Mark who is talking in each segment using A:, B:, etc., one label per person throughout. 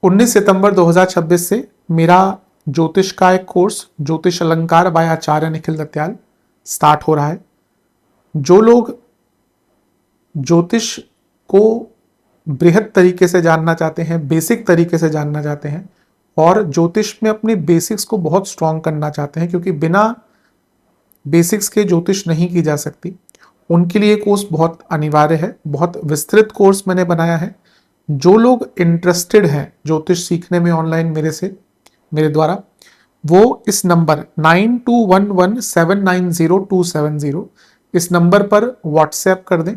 A: 19 सितंबर 2026 से मेरा ज्योतिष का एक कोर्स ज्योतिष अलंकार बाय आचार्य निखिल दत्याल स्टार्ट हो रहा है। जो लोग ज्योतिष को बृहद तरीके से जानना चाहते हैं, बेसिक तरीके से जानना चाहते हैं और ज्योतिष में अपनी बेसिक्स को बहुत स्ट्रांग करना चाहते हैं, क्योंकि बिना बेसिक्स के ज्योतिष नहीं की जा सकती, उनके लिए कोर्स बहुत अनिवार्य है। बहुत विस्तृत कोर्स मैंने बनाया है। जो लोग इंटरेस्टेड हैं ज्योतिष सीखने में ऑनलाइन मेरे द्वारा, वो इस नंबर 9211790270 इस नंबर पर व्हाट्सएप कर दें।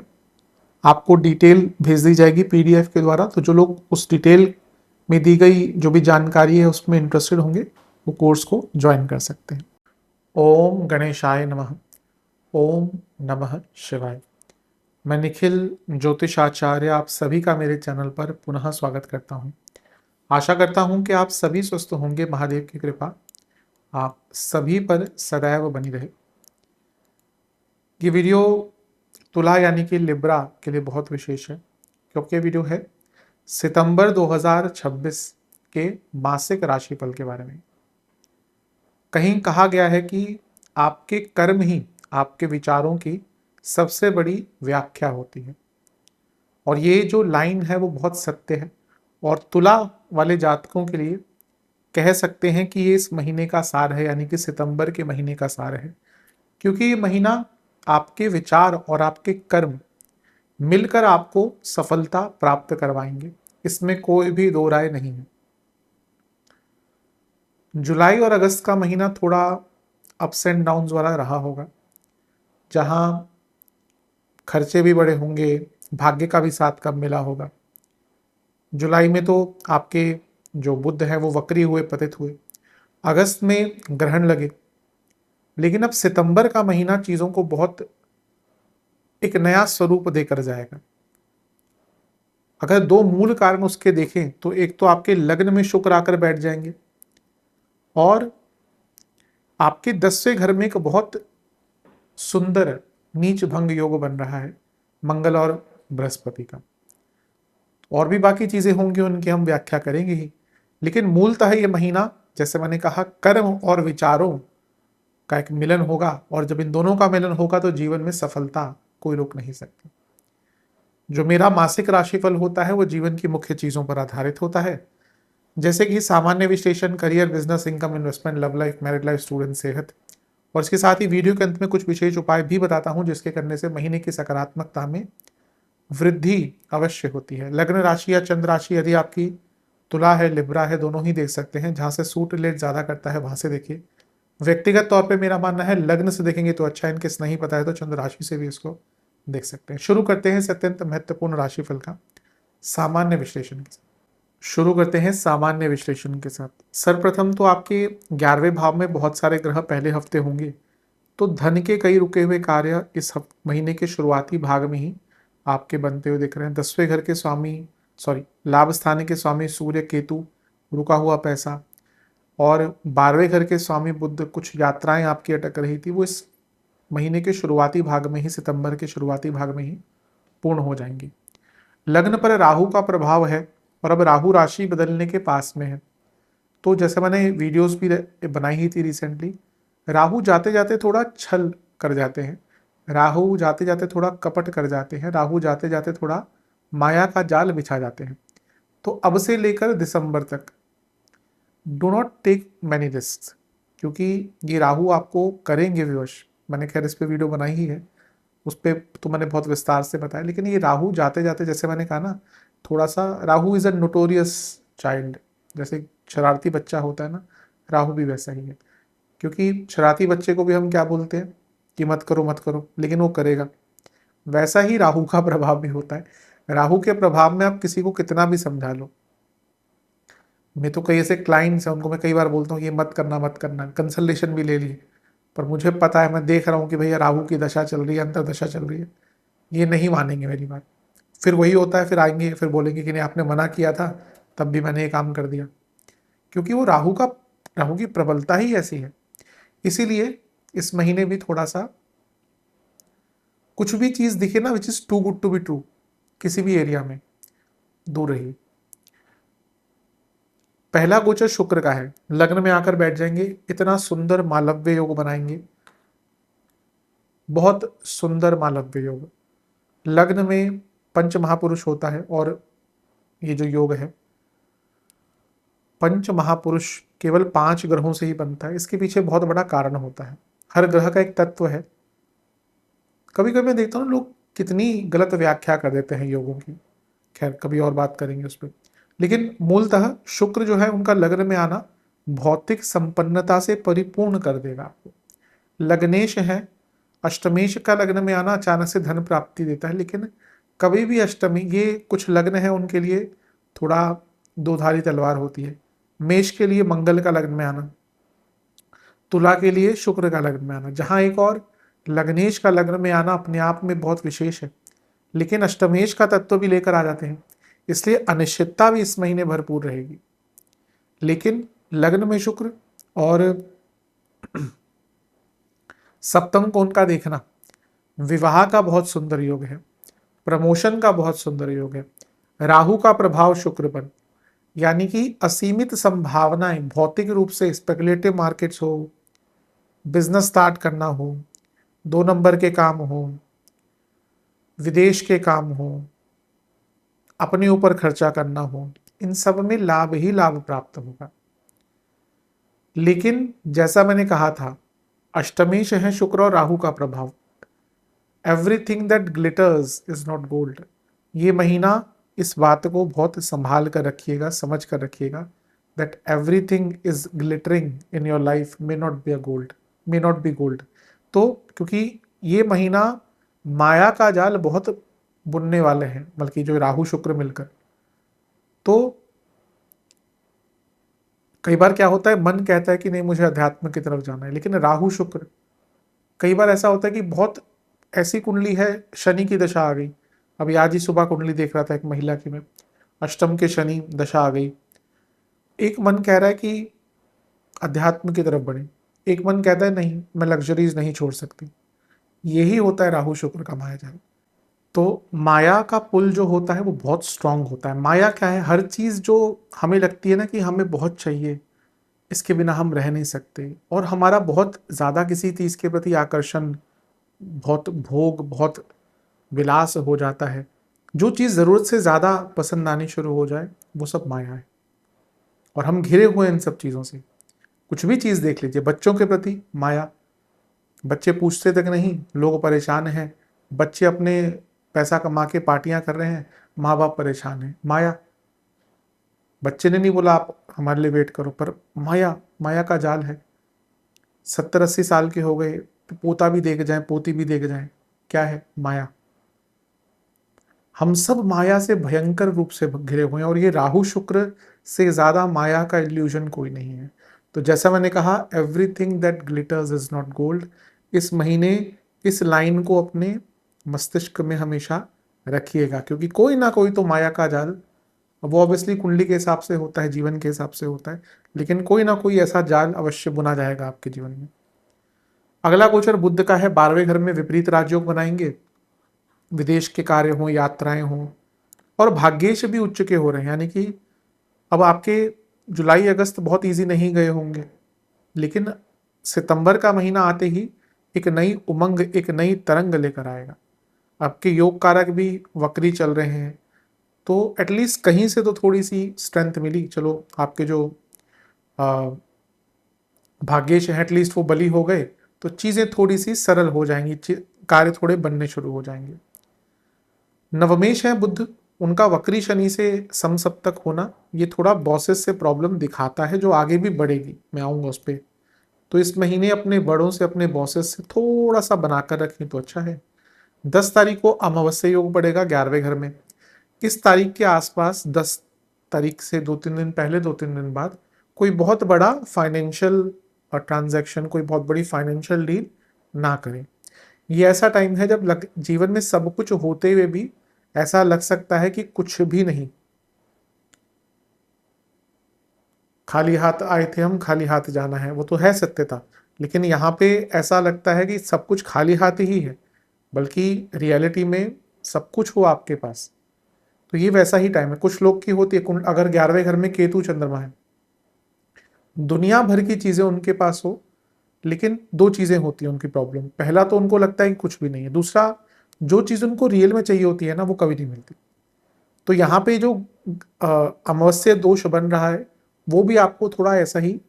A: आपको डिटेल भेज दी जाएगी पीडीएफ के द्वारा। तो जो लोग उस डिटेल में दी गई जो भी जानकारी है उसमें इंटरेस्टेड होंगे, वो कोर्स को ज्वाइन कर सकते हैं। ओम गणेशाय नमः। ओम नमः शिवाय। मैं निखिल ज्योतिष आचार्य आप सभी का मेरे चैनल पर पुनः स्वागत करता हूं। आशा करता हूं कि आप सभी स्वस्थ होंगे। महादेव की कृपा आप सभी पर सदैव बनी रहे। ये वीडियो तुला यानी कि लिब्रा के लिए बहुत विशेष है, क्योंकि वीडियो है सितंबर 2026 के मासिक राशिफल के बारे में। कहीं कहा गया है कि आपके कर्म ही आपके विचारों की सबसे बड़ी व्याख्या होती है, और ये जो लाइन है वो बहुत सत्य है। और तुला वाले जातकों के लिए कह सकते हैं कि ये इस महीने का सार है, यानी कि सितंबर के महीने का सार है, क्योंकि ये महीना आपके विचार और आपके कर्म मिलकर आपको सफलता प्राप्त करवाएंगे। इसमें कोई भी दो राय नहीं है। जुलाई और अगस्त का महीना थोड़ा अप्स एंड डाउन्स वाला रहा होगा, जहां खर्चे भी बड़े होंगे, भाग्य का भी साथ कम मिला होगा। जुलाई में तो आपके जो बुध है वो वक्री हुए, पतित हुए। अगस्त में ग्रहण लगे। लेकिन अब सितंबर का महीना चीजों को बहुत एक नया स्वरूप देकर जाएगा। अगर दो मूल कारण उसके देखें तो एक तो आपके लग्न में शुक्र आकर बैठ जाएंगे, और आपके 10वें घर में एक बहुत सुंदर नीच भंग योग बन रहा है मंगल और बृहस्पति का। और भी बाकी चीजें होंगी, उनकी हम व्याख्या करेंगे ही। लेकिन मूलतः ये महीना, जैसे मैंने कहा, कर्म और विचारों का एक मिलन होगा, और जब इन दोनों का मिलन होगा तो जीवन में सफलता कोई रोक नहीं सकती। जो मेरा मासिक राशिफल होता है वो जीवन की मुख्य चीजों पर आधारित होता है, जैसे कि सामान्य विश्लेषण, career, business, income, investment, love life, married life, student, सेहत। और इसके साथ ही वीडियो के अंत में कुछ विशेष उपाय भी बताता हूं, जिसके करने से महीने की सकारात्मकता में वृद्धि अवश्य होती है। लग्न राशि या चंद्र राशि यदि आपकी तुला है, लिब्रा है, दोनों ही देख सकते हैं। जहां से सूट रिलेट ज्यादा करता है वहां से देखिए। व्यक्तिगत तौर पे मेरा मानना है लग्न से देखेंगे तो अच्छा है, इनकेस नहीं पता है तो चंद्र राशि से भी इसको देख सकते हैं। शुरू करते हैं इस अत्यंत महत्वपूर्ण राशिफल का सामान्य विश्लेषण के साथ। शुरू करते हैं सामान्य विश्लेषण के साथ। सर्वप्रथम तो आपके 11वें भाव में बहुत सारे ग्रह पहले हफ्ते होंगे, तो धन के कई रुके हुए कार्य इस महीने के शुरुआती भाग में ही आपके बनते हुए दिख रहे हैं। 10वें घर के स्वामी, लाभ स्थान के स्वामी सूर्य, केतु, रुका हुआ पैसा, और 12वें घर के स्वामी बुध, कुछ यात्राएं आपकी अटक रही थी, वो इस महीने के शुरुआती भाग में ही, सितंबर के शुरुआती भाग में ही पूर्ण हो जाएंगी। लग्न पर राहु का प्रभाव है, और अब राहु राशि बदलने के पास में है। तो जैसे मैंने वीडियोस भी बनाई ही थी रिसेंटली, राहु जाते जाते थोड़ा छल कर जाते हैं, राहु जाते जाते थोड़ा कपट कर जाते हैं, राहु जाते जाते थोड़ा माया का जाल बिछा जाते हैं। तो अब से लेकर दिसंबर तक do not take many risk, क्योंकि ये राहु आपको करेंगे विवश। मैंने खैर इस पर वीडियो बनाई ही है, उस पर तो मैंने बहुत विस्तार से बताया। लेकिन ये राहु जाते जाते, जैसे मैंने कहा ना, थोड़ा सा Rahu is a notorious child. जैसे शरारती बच्चा होता है ना, राहु भी वैसा ही है। क्योंकि शरारती बच्चे को भी हम क्या बोलते हैं कि मत करो मत करो, लेकिन वो करेगा। वैसा ही राहु का प्रभाव भी होता है। राहु के प्रभाव में आप किसी को कितना भी समझा लो, मैं तो कई ऐसे क्लाइंट्स हैं उनको मैं कई बार बोलता हूँ ये मत करना मत करना, कंसल्टेशन भी ले ली, पर मुझे पता है, मैं देख रहा हूँ कि भैया राहु की दशा चल रही है, अंतर दशा चल रही है, ये नहीं मानेंगे मेरी बात। फिर वही होता है, फिर आएंगे, फिर बोलेंगे कि नहीं आपने मना किया था तब भी मैंने ये काम कर दिया। क्योंकि वो राहु की प्रबलता ही ऐसी है। इसीलिए इस महीने भी थोड़ा सा कुछ भी चीज दिखे ना which is too good to be true, किसी भी एरिया में दूर रहिए। पहला गोचर शुक्र का है, लग्न में आकर बैठ जाएंगे, इतना सुंदर मालव्य योग बनाएंगे, बहुत सुंदर मालव्य योग। लग्न में पंच महापुरुष होता है, और ये जो योग है पंच महापुरुष केवल 5 ग्रहों से ही बनता है। इसके पीछे बहुत बड़ा कारण होता है, हर ग्रह का एक तत्व है। कभी कभी मैं देखता हूँ लोग कितनी गलत व्याख्या कर देते हैं योगों की, खैर कभी और बात करेंगे उस पर। लेकिन मूलतः शुक्र जो है उनका लग्न में आना भौतिक संपन्नता से परिपूर्ण कर देगा आपको। लग्नेश है, अष्टमेश का लग्न में आना अचानक से धन प्राप्ति देता है, लेकिन कभी भी अष्टमी, ये कुछ लग्न है उनके लिए थोड़ा दोधारी तलवार होती है। मेष के लिए मंगल का लग्न में आना, तुला के लिए शुक्र का लग्न में आना, जहां एक और लग्नेश का लग्न में आना अपने आप में बहुत विशेष है, लेकिन अष्टमेश का तत्व भी लेकर आ जाते हैं, इसलिए अनिश्चितता भी इस महीने भरपूर रहेगी। लेकिन लग्न में शुक्र और सप्तम को उनका देखना, विवाह का बहुत सुंदर योग है, प्रमोशन का बहुत सुंदर योग है। राहु का प्रभाव शुक्र पर, यानी कि असीमित संभावनाएं, भौतिक रूप से स्पेकुलेटिव मार्केट्स हो, बिजनेस स्टार्ट करना हो, 2 नंबर के काम हो, विदेश के काम हो, अपने ऊपर खर्चा करना हो, इन सब में लाभ ही लाभ प्राप्त होगा। लेकिन जैसा मैंने कहा था, अष्टमेश है शुक्र और राहु का प्रभाव। Everything that glitters is not gold. ये महीना इस बात को बहुत संभाल कर रखिएगा, समझ कर रखिएगा, that everything is glittering in your life may not be a gold, may not be gold. तो क्योंकि ये महीना माया का जाल बहुत बुनने वाले हैं, बल्कि जो राहु शुक्र मिलकर, तो कई बार क्या होता है, मन कहता है कि नहीं मुझे अध्यात्म की तरफ जाना है, लेकिन राहु शुक्र, कई बार ऐसा होता है कि बहुत ऐसी कुंडली है, शनि की दशा आ गई। अभी आज ही सुबह कुंडली देख रहा था एक महिला की मैं, अष्टम के शनि दशा आ गई। एक मन कह रहा है कि अध्यात्म की तरफ बढ़े, एक मन कहता है नहीं मैं लग्जरीज नहीं छोड़ सकती। यही होता है राहु शुक्र का मायाजाल। तो माया का पुल जो होता है वो बहुत स्ट्रांग होता है। माया क्या है, हर चीज जो हमें लगती है ना कि हमें बहुत चाहिए, इसके बिना हम रह नहीं सकते, और हमारा बहुत ज्यादा किसी चीज के प्रति आकर्षण, बहुत भोग, बहुत विलास हो जाता है, जो चीज जरूरत से ज्यादा पसंद आनी शुरू हो जाए, वो सब माया है। और हम घिरे हुए इन सब चीजों से। कुछ भी चीज देख लीजिए, बच्चों के प्रति माया, बच्चे पूछते तक नहीं, लोग परेशान हैं, बच्चे अपने पैसा कमा के पार्टियां कर रहे हैं, माँ बाप परेशान हैं, माया। बच्चे ने नहीं बोला आप हमारे लिए वेट करो, पर माया, माया का जाल है। 70-80 साल के हो गए तो पोता भी देख जाए, पोती भी देख जाए, क्या है, माया। हम सब माया से भयंकर रूप से घिरे हुए हैं, और ये राहु शुक्र से ज्यादा माया का इल्यूजन कोई नहीं है। तो जैसा मैंने कहा, everything that glitters is not gold. इस महीने इस लाइन को अपने मस्तिष्क में हमेशा रखिएगा, क्योंकि कोई ना कोई तो माया का जाल, वो ऑब्वियसली कुंडली के हिसाब से होता है, जीवन के हिसाब से होता है, लेकिन कोई ना कोई ऐसा जाल अवश्य बुना जाएगा आपके जीवन में। अगला गोचर बुध का है, 12वें घर में विपरीत राजयोग बनाएंगे, विदेश के कार्य हों, यात्राएं हों, और भाग्येश भी उच्च के हो रहे हैं, यानी कि अब आपके जुलाई अगस्त बहुत इजी नहीं गए होंगे, लेकिन सितंबर का महीना आते ही एक नई उमंग, एक नई तरंग लेकर आएगा। आपके योग कारक भी वक्री चल रहे हैं, तो एटलीस्ट कहीं से तो थोड़ी सी स्ट्रेंथ मिली। चलो आपके जो भाग्येश हैं एटलीस्ट वो बली हो गए, तो चीजें थोड़ी सी सरल हो जाएंगी, कार्य थोड़े बनने शुरू हो जाएंगे। नवमेश है बुध, उनका वक्री शनि से समसप्तक होना, ये थोड़ा बॉसेस से प्रॉब्लम दिखाता है, जो आगे भी बढ़ेगी, मैं आऊंगा उस पर। तो इस महीने अपने बड़ों से, अपने बॉसेस से थोड़ा सा बनाकर रखें तो अच्छा है। 10 तारीख को अमावस्या योग पड़ेगा 11वें घर में। इस तारीख के आसपास, 10 तारीख से 2-3 दिन पहले, 2-3 दिन बाद, कोई बहुत बड़ा फाइनेंशियल ट्रांजैक्शन, कोई बहुत बड़ी फाइनेंशियल डील ना करें। ये ऐसा टाइम है जब जीवन में सब कुछ होते हुए भी ऐसा लग सकता है कि कुछ भी नहीं, खाली हाथ आए थे हम, खाली हाथ जाना है, वो तो है सत्यता। लेकिन यहाँ पे ऐसा लगता है कि सब कुछ खाली हाथ ही है, बल्कि रियलिटी में सब कुछ हो आपके पास। तो ये वैसा ही टाइम है। कुछ लोग की होती है, अगर 11वें घर में केतु चंद्रमा है, दुनिया भर की चीज़ें उनके पास हो, लेकिन दो चीज़ें होती हैं उनकी प्रॉब्लम। पहला तो उनको लगता है कि कुछ भी नहीं है, दूसरा जो चीज़ उनको रियल में चाहिए होती है ना वो कभी नहीं मिलती। तो यहाँ पे जो अमावस्या दोष बन रहा है वो भी आपको थोड़ा ऐसा ही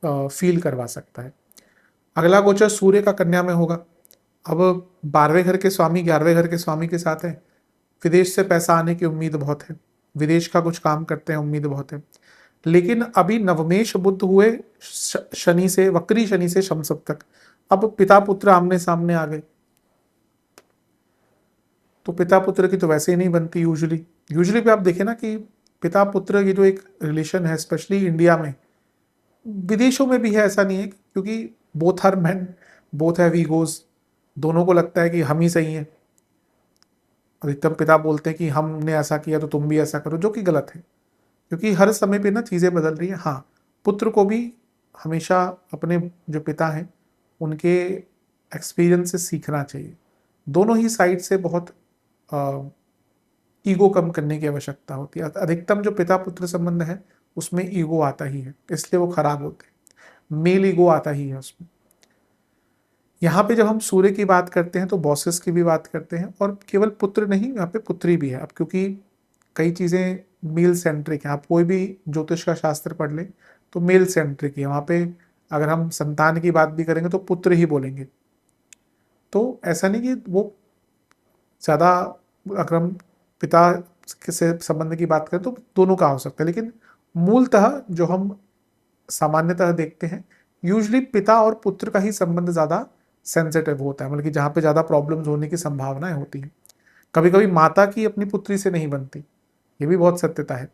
A: फील करवा सकता है। अगला गोचर सूर्य का कन्या में होगा। अब 12वें घर के स्वामी 11वें घर के स्वामी के साथ है। विदेश से पैसा आने की उम्मीद बहुत है, विदेश का कुछ काम करते हैं उम्मीद बहुत है। लेकिन अभी नवमेश बुध हुए शनि से, वक्री शनि से शमसप्तक, अब पिता पुत्र आमने सामने आ गए। तो पिता पुत्र की तो वैसे ही नहीं बनती यूजुअली। यूजुअली भी आप देखें ना कि पिता पुत्र की जो एक रिलेशन है स्पेशली इंडिया में, विदेशों में भी है ऐसा नहीं है, क्योंकि both are man, both have egos, दोनों को लगता है कि हम ही सही हैं। अधिकतम पिता बोलते हैं कि हमने ऐसा किया तो तुम भी ऐसा करो, जो कि गलत है, क्योंकि हर समय पे ना चीज़ें बदल रही हैं। हाँ, पुत्र को भी हमेशा अपने जो पिता हैं उनके एक्सपीरियंस से सीखना चाहिए। दोनों ही साइड से बहुत ईगो कम करने की आवश्यकता होती है। अधिकतम जो पिता पुत्र संबंध है उसमें ईगो आता ही है, इसलिए वो खराब होते हैं। मेल ईगो आता ही है उसमें। यहाँ पे जब हम सूर्य की बात करते हैं तो बॉसेस की भी बात करते हैं, और केवल पुत्र नहीं, यहाँ पे पुत्री भी है। अब क्योंकि कई चीज़ें मेल सेंट्रिक हैं, आप कोई भी ज्योतिष का शास्त्र पढ़ लें तो मेल सेंट्रिक है वहाँ पे। अगर हम संतान की बात भी करेंगे तो पुत्र ही बोलेंगे। तो ऐसा नहीं कि वो ज़्यादा, अगर हम पिता से संबंध की बात करें तो दोनों का हो सकता है, लेकिन मूलतः जो हम सामान्यतः देखते हैं यूजली पिता और पुत्र का ही संबंध ज़्यादा सेंसिटिव होता है, मतलब कि जहाँ पे ज़्यादा प्रॉब्लम्स होने की संभावनाएं होती हैं। कभी कभी माता की अपनी पुत्री से नहीं बनती, ये भी बहुत सत्यता है।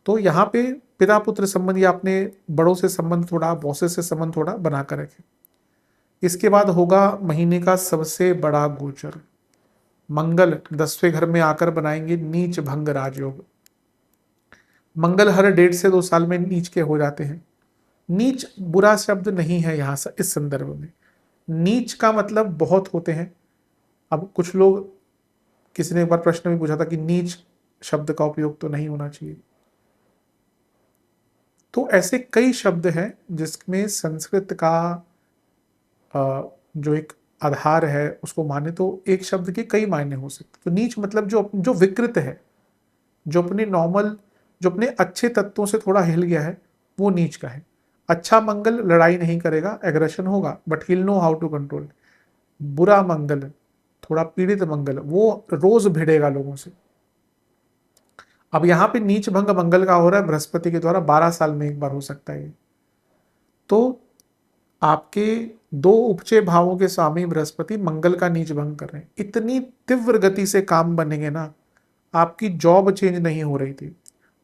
A: तो यहाँ पे पिता पुत्र संबंध या अपने बड़ों से संबंध थोड़ा, बॉसेस से संबंध थोड़ा बना कर रखें। इसके बाद होगा महीने का सबसे बड़ा गोचर, मंगल 10वें घर में आकर बनाएंगे नीच भंग राजयोग। मंगल हर 1.5 से 2 साल में नीच के हो जाते हैं। नीच बुरा शब्द नहीं है यहाँ से, इस संदर्भ में नीच का मतलब बहुत होते हैं। अब कुछ लोग, किसी ने एक बार प्रश्न भी पूछा था कि नीच शब्द का उपयोग तो नहीं होना चाहिए। तो ऐसे कई शब्द हैं जिसमें संस्कृत का जो एक आधार है उसको माने तो एक शब्द के कई मायने हो सकते। तो नीच मतलब जो जो विकृत है, जो अपने नॉर्मल, जो अपने अच्छे तत्वों से थोड़ा हिल गया है, वो नीच का है। अच्छा मंगल लड़ाई नहीं करेगा, एग्रेशन होगा, but he know how to control. बुरा मंगल, थोड़ा पीड़ित मंगल, वो रोज भिड़ेगा लोगों से। अब यहाँ पे नीच भंग मंगल का हो रहा है बृहस्पति के द्वारा, 12 साल में एक बार हो सकता है। तो आपके दो उपचय भावों के स्वामी बृहस्पति मंगल का नीच भंग कर रहे हैं। इतनी तीव्र गति से काम बनेंगे ना, आपकी जॉब चेंज नहीं हो रही थी,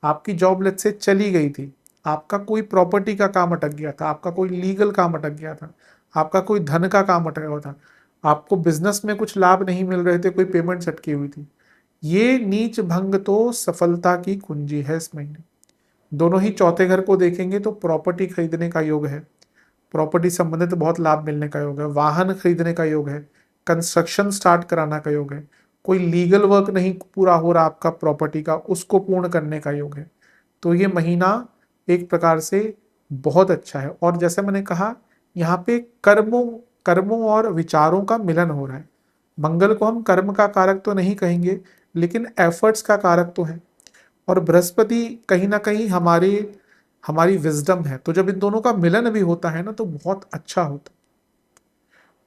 A: आपकी जॉब लेट से चली गई थी, आपका कोई प्रॉपर्टी का काम अटक गया था, आपका कोई लीगल काम अटक गया था, आपका कोई धन का काम अटका हुआ था, आपको बिजनेस में कुछ लाभ नहीं मिल रहे थे, कोई पेमेंट अटकी हुई थी। ये नीच भंग तो सफलता की कुंजी है इस महीने। दोनों ही चौथे घर को देखेंगे तो प्रॉपर्टी खरीदने का योग है, प्रॉपर्टी संबंधित बहुत लाभ मिलने का योग है, वाहन खरीदने का योग है, कंस्ट्रक्शन स्टार्ट कराना का योग है, कोई लीगल वर्क नहीं पूरा हो रहा आपका प्रॉपर्टी का, उसको पूर्ण करने का योग है। तो ये महीना एक प्रकार से बहुत अच्छा है। और जैसे मैंने कहा, यहाँ पे कर्मों कर्मों और विचारों का मिलन हो रहा है। मंगल को हम कर्म का कारक तो नहीं कहेंगे, लेकिन एफर्ट्स का कारक तो है। और बृहस्पति कहीं ना कहीं हमारी हमारी विजडम है, तो जब इन दोनों का मिलन भी होता है ना तो बहुत अच्छा होता है।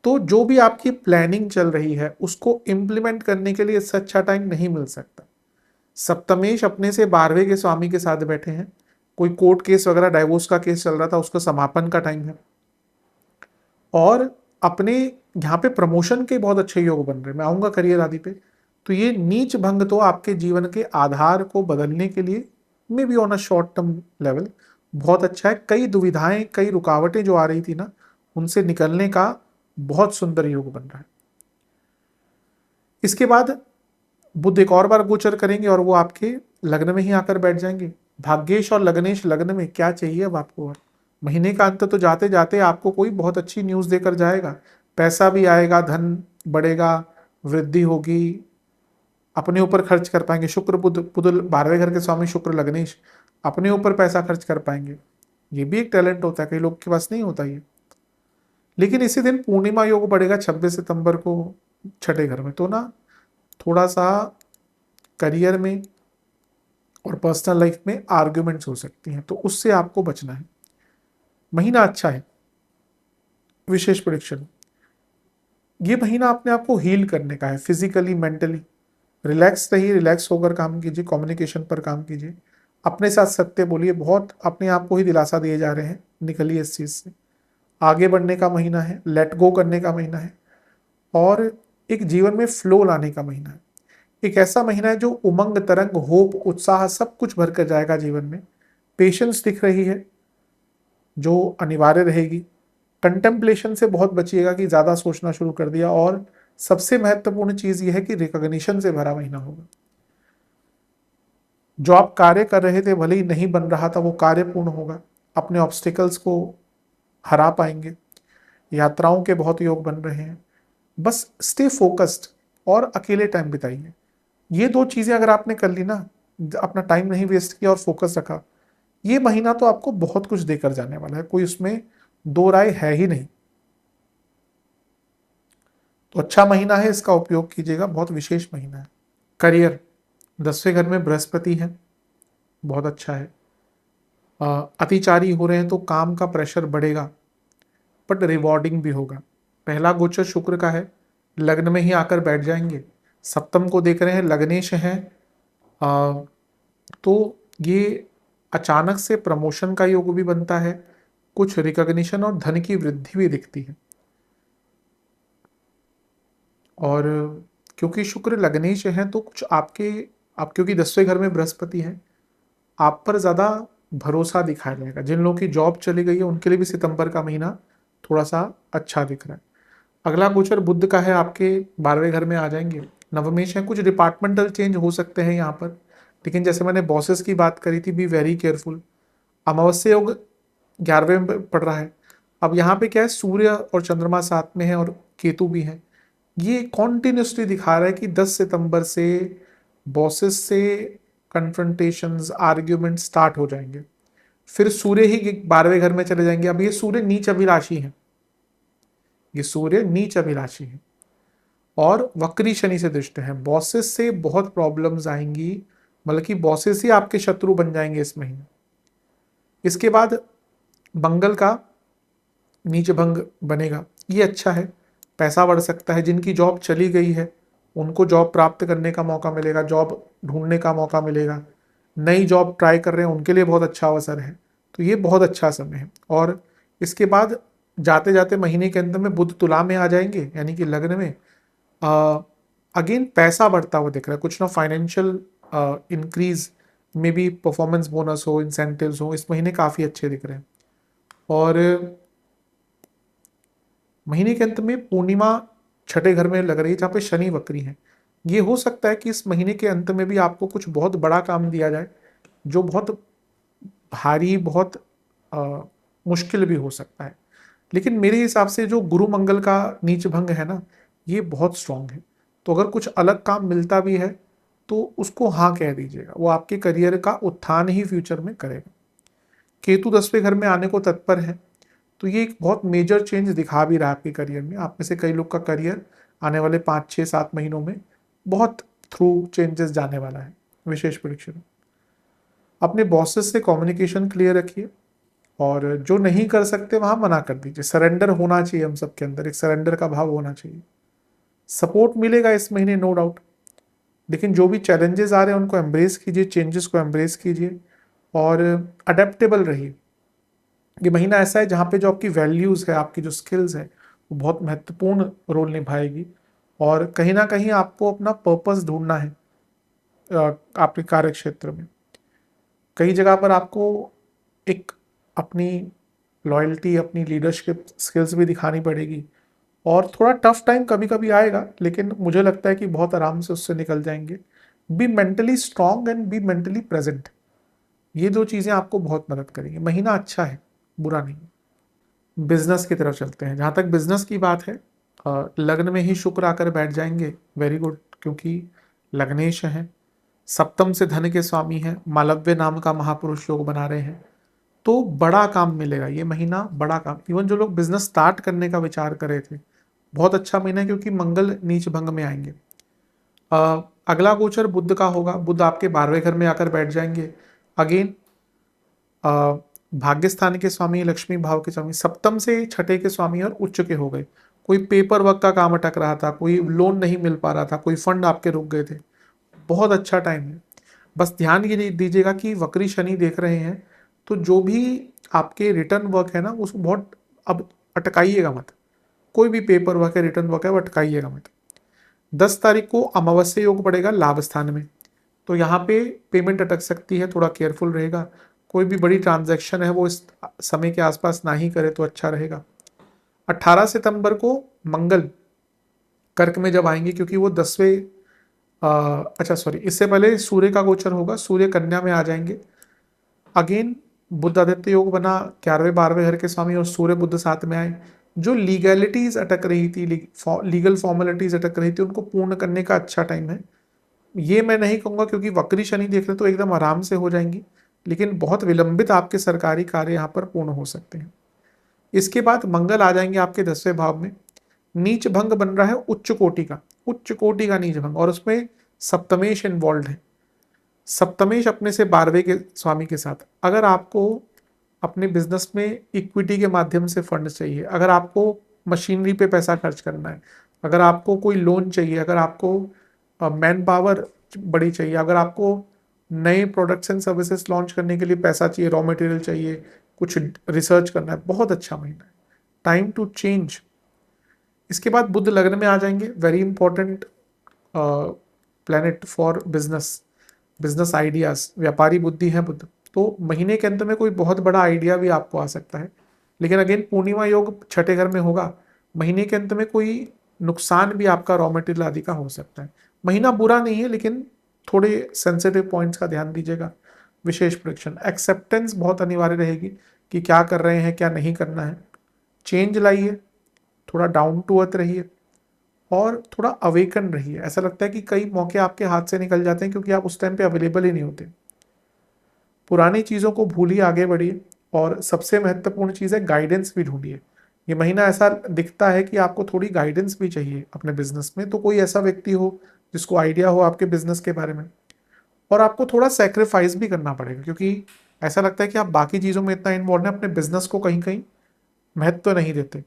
A: तो जो भी आपकी प्लानिंग चल रही है उसको इम्प्लीमेंट करने के लिए इससे अच्छा टाइम नहीं मिल सकता। सप्तमेश अपने से 12वें के स्वामी के साथ बैठे हैं, कोई कोर्ट केस वगैरह, डाइवोर्स का केस चल रहा था, उसका समापन का टाइम है। और अपने यहाँ पे प्रमोशन के बहुत अच्छे योग बन रहे हैं, मैं आऊँगा करियर आदि पे। तो ये नीच भंग तो आपके जीवन के आधार को बदलने के लिए, may be on a short term level, बहुत अच्छा है। कई दुविधाएं, कई रुकावटें जो आ रही थी ना, उनसे निकलने का बहुत सुंदर योग बन रहा है। इसके बाद बुध एक और बार गोचर करेंगे और वो आपके लग्न में ही आकर बैठ जाएंगे। भाग्येश और लग्नेश लग्न में, क्या चाहिए अब आपको। और महीने का अंत तो जाते जाते आपको कोई बहुत अच्छी न्यूज़ देकर जाएगा, पैसा भी आएगा, धन बढ़ेगा, वृद्धि होगी, अपने ऊपर खर्च कर पाएंगे। शुक्र बुध बुध 12वें घर के स्वामी शुक्र लग्नेश, अपने ऊपर पैसा खर्च कर पाएंगे। ये भी एक टैलेंट होता है, कई लोग के पास नहीं होता ये। लेकिन इसी दिन पूर्णिमा योग पड़ेगा 26 सितंबर को छठे घर में, तो ना थोड़ा सा करियर में और पर्सनल लाइफ में आर्ग्यूमेंट्स हो सकती हैं, तो उससे आपको बचना है। महीना अच्छा है। विशेष प्रेडिक्शन, ये महीना अपने आप को हील करने का है, फिजिकली मेंटली। रिलैक्स रहिए, रिलैक्स होकर काम कीजिए, कम्युनिकेशन पर काम कीजिए, अपने साथ सत्य बोलिए। बहुत अपने आप को ही दिलासा दिए जा रहे हैं, निकलिए इस चीज़ से। आगे बढ़ने का महीना है, लेट गो करने का महीना है, और एक जीवन में फ्लो लाने का महीना है। एक ऐसा महीना है जो उमंग, तरंग, होप, उत्साह सब कुछ भर कर जाएगा जीवन में। पेशेंस दिख रही है जो अनिवार्य रहेगी। कंटेम्पलेशन से बहुत बचिएगा कि ज़्यादा सोचना शुरू कर दिया। और सबसे महत्वपूर्ण चीज़ यह है कि रिकॉग्निशन से भरा महीना होगा। जो आप कार्य कर रहे थे, भले ही नहीं बन रहा था, वो कार्य पूर्ण होगा। अपने ऑब्स्टिकल्स को हरा पाएंगे। यात्राओं के बहुत योग बन रहे हैं। बस स्टे फोकस्ड और अकेले टाइम बिताइए। ये दो चीज़ें अगर आपने कर ली ना, अपना टाइम नहीं वेस्ट किया और फोकस रखा, ये महीना तो आपको बहुत कुछ देकर जाने वाला है, कोई उसमें दो राय है ही नहीं। तो अच्छा महीना है, इसका उपयोग कीजिएगा, बहुत विशेष महीना है। करियर, 10वें घर में बृहस्पति है, बहुत अच्छा है। अतिचारी हो रहे हैं तो काम का प्रेशर बढ़ेगा, बट रिवॉर्डिंग भी होगा। पहला गोचर शुक्र का है, लग्न में ही आकर बैठ जाएंगे। सप्तम को देख रहे हैं, लग्नेश है। तो ये अचानक से प्रमोशन का योग भी बनता है, कुछ रिकॉग्निशन और धन की वृद्धि भी दिखती है। और क्योंकि शुक्र लग्नेश है तो कुछ आप क्योंकि 10वें घर में बृहस्पति है, आप पर ज़्यादा भरोसा दिखाया जाएगा। जिन लोगों की जॉब चली गई है उनके लिए भी सितंबर का महीना थोड़ा सा अच्छा दिख रहा है। अगला गोचर बुध का है, आपके 12वें घर में आ जाएंगे। नवमेश है, कुछ डिपार्टमेंटल चेंज हो सकते हैं यहाँ पर, लेकिन जैसे मैंने बॉसेस की बात करी थी, बी वेरी केयरफुल। अमावस्या योग 11वें में पड़ रहा है। अब यहाँ पे क्या है, सूर्य और चंद्रमा साथ में है और केतु भी है। ये कॉन्टिन्यूसली दिखा रहा है कि 10 सितंबर से बॉसेस से कन्फ्रंटेशंस, आर्ग्यूमेंट स्टार्ट हो जाएंगे। फिर सूर्य ही 12वें घर में चले जाएंगे। अब ये सूर्य नीच अभिलाषी है, ये सूर्य नीच अभिलाषी है और वक्री शनि से दृष्ट है। बॉसेस से बहुत प्रॉब्लम्स आएंगी, बल्कि बॉसेस ही आपके शत्रु बन जाएंगे इस महीने। इसके बाद मंगल का नीच भंग बनेगा, ये अच्छा है। पैसा बढ़ सकता है। जिनकी जॉब चली गई है उनको जॉब प्राप्त करने का मौका मिलेगा, जॉब ढूंढने का मौका मिलेगा। नई जॉब ट्राई कर रहे हैं उनके लिए बहुत अच्छा अवसर है। तो ये बहुत अच्छा समय है। और इसके बाद जाते जाते महीने के अंत में बुध तुला में आ जाएंगे, यानी कि लग्न में। अगेन पैसा बढ़ता हुआ दिख रहा है, कुछ ना फाइनेंशियल इंक्रीज में भी, परफॉर्मेंस बोनस हो, इंसेंटिव्स हो, इस महीने काफ़ी अच्छे दिख रहे हैं। और महीने के अंत में पूर्णिमा छठे घर में लग रही है, जहाँ पे शनि वक्री है। ये हो सकता है कि इस महीने के अंत में भी आपको कुछ बहुत बड़ा काम दिया जाए, जो बहुत भारी, बहुत मुश्किल भी हो सकता है। लेकिन मेरे हिसाब से जो गुरु मंगल का नीच भंग है ना, ये बहुत स्ट्रांग है। तो अगर कुछ अलग काम मिलता भी है तो उसको हाँ कह दीजिएगा, वो आपके करियर का उत्थान ही फ्यूचर में करेगा। केतु 10वें घर में आने को तत्पर है, तो ये एक बहुत मेजर चेंज दिखा भी रहा है आपके करियर में। आप में से कई लोग का करियर आने वाले 5, 6, 7 महीनों में बहुत थ्रू चेंजेस जाने वाला है। विशेष प्रेडिक्शन, अपने बॉसेस से कम्युनिकेशन क्लियर रखिए, और जो नहीं कर सकते वहां मना कर दीजिए। सरेंडर होना चाहिए, हम सबके अंदर एक सरेंडर का भाव होना चाहिए। सपोर्ट मिलेगा इस महीने, नो डाउट। लेकिन जो भी चैलेंजेस आ रहे हैं उनको एम्ब्रेस कीजिए, चेंजेस को एम्ब्रेस कीजिए और अडेप्टेबल रहिए। ये महीना ऐसा है जहाँ पे जो आपकी वैल्यूज़ है, आपकी जो स्किल्स है, वो बहुत महत्वपूर्ण रोल निभाएगी। और कहीं ना कहीं आपको अपना पर्पस ढूंढना है आपके कार्य क्षेत्र में। कई जगह पर आपको एक अपनी लॉयल्टी, अपनी लीडरशिप स्किल्स भी दिखानी पड़ेगी। और थोड़ा टफ टाइम कभी कभी आएगा, लेकिन मुझे लगता है कि बहुत आराम से उससे निकल जाएंगे। Be mentally strong and be mentally present, ये दो चीज़ें आपको बहुत मदद करेंगी। महीना अच्छा है, बुरा नहीं है। बिजनेस की तरफ चलते हैं। जहाँ तक बिजनेस की बात है, लग्न में ही शुक्र आकर बैठ जाएंगे, वेरी गुड, क्योंकि लग्नेश हैं। सप्तम से धन के स्वामी हैं, मालव्य नाम का महापुरुष योग बना रहे हैं। तो बड़ा काम मिलेगा ये महीना, बड़ा काम। इवन जो लोग बिजनेस स्टार्ट करने का विचार कर रहे थे, बहुत अच्छा महीना है, क्योंकि मंगल नीच भंग में आएंगे। अगला गोचर बुध का होगा, बुध आपके 12वें घर में आकर बैठ जाएंगे। अगेन भाग्य स्थान के स्वामी, लक्ष्मी भाव के स्वामी, सप्तम से छठे के स्वामी और उच्च के हो गए। कोई पेपर वर्क का काम अटक रहा था, कोई लोन नहीं मिल पा रहा था, कोई फंड आपके रुक गए थे, बहुत अच्छा टाइम है। बस ध्यान ये दीजिएगा कि वक्री शनि देख रहे हैं, तो जो भी आपके रिटर्न वर्क है ना, उसको बहुत अब अटकाइएगा मत। कोई भी पेपर वर्क है, रिटर्न वर्क है, वो अटकाइएगा मत। 10 तारीख को अमावस्या योग पड़ेगा लाभ स्थान में, तो यहाँ पे पेमेंट अटक सकती है, थोड़ा केयरफुल रहेगा। कोई भी बड़ी ट्रांजैक्शन है वो इस समय के आसपास ना ही करे तो अच्छा रहेगा। 18 सितंबर को मंगल कर्क में जब आएंगे, क्योंकि वो 10वें अच्छा सॉरी, इससे पहले सूर्य का गोचर होगा, सूर्य कन्या में आ जाएंगे। अगेन बुध आदित्य योग बना, 11वें 12वें घर के स्वामी और सूर्य बुध साथ में आए। जो लीगैलिटीज अटक रही थी, लीगल फॉर्मेलिटीज अटक रही थी, उनको पूर्ण करने का अच्छा टाइम है। ये मैं नहीं कहूँगा, क्योंकि वक्री शनि देख रहे तो एकदम आराम से हो जाएंगी, लेकिन बहुत विलंबित आपके सरकारी कार्य यहाँ पर पूर्ण हो सकते हैं। इसके बाद मंगल आ जाएंगे आपके 10वें भाव में। नीच भंग बन रहा है उच्च कोटि का, उच्च कोटि का नीच भंग, और उसमें सप्तमेश इन्वॉल्व है। सप्तमेश अपने से 12वें के स्वामी के साथ। अगर आपको अपने बिजनेस में इक्विटी के माध्यम से फंड चाहिए, अगर आपको मशीनरी पे पैसा खर्च करना है, अगर आपको कोई लोन चाहिए, अगर आपको मैन पावर बड़ी चाहिए, अगर आपको नए प्रोडक्ट्स एंड सर्विसेज लॉन्च करने के लिए पैसा चाहिए, रॉ मटेरियल चाहिए, कुछ रिसर्च करना है, बहुत अच्छा महीना है, टाइम टू चेंज। इसके बाद बुध लग्न में आ जाएंगे, very important planet for business, business ideas, व्यापारी बुद्धि है बुध। तो महीने के अंत में कोई बहुत बड़ा आइडिया भी आपको आ सकता है, लेकिन अगेन पूर्णिमा योग छठे घर में होगा, महीने के अंत में कोई नुकसान भी आपका रॉ मटेरियल आदि का हो सकता है। महीना बुरा नहीं है, लेकिन थोड़े सेंसिटिव पॉइंट्स का ध्यान दीजिएगा। विशेष प्रेडिक्शन, एक्सेप्टेंस बहुत अनिवार्य रहेगी कि क्या कर रहे हैं, क्या नहीं करना है। चेंज लाइए, थोड़ा डाउन टू अर्थ रहिए, और थोड़ा अवेकन रहिए। ऐसा लगता है कि कई मौके आपके हाथ से निकल जाते हैं, क्योंकि आप उस टाइम पे अवेलेबल ही नहीं होते। पुरानी चीज़ों को भूलिए, आगे बढ़िए, और सबसे महत्वपूर्ण चीज़ है गाइडेंस भी ढूंढिए। ये महीना ऐसा दिखता है कि आपको थोड़ी गाइडेंस भी चाहिए अपने बिजनेस में, तो कोई ऐसा व्यक्ति हो जिसको आइडिया हो आपके बिजनेस के बारे में। और आपको थोड़ा सेक्रीफाइस भी करना पड़ेगा, क्योंकि ऐसा लगता है कि आप बाकी चीज़ों में इतना इन्वॉल्व है, अपने बिजनेस को कहीं कहीं महत्व नहीं देते।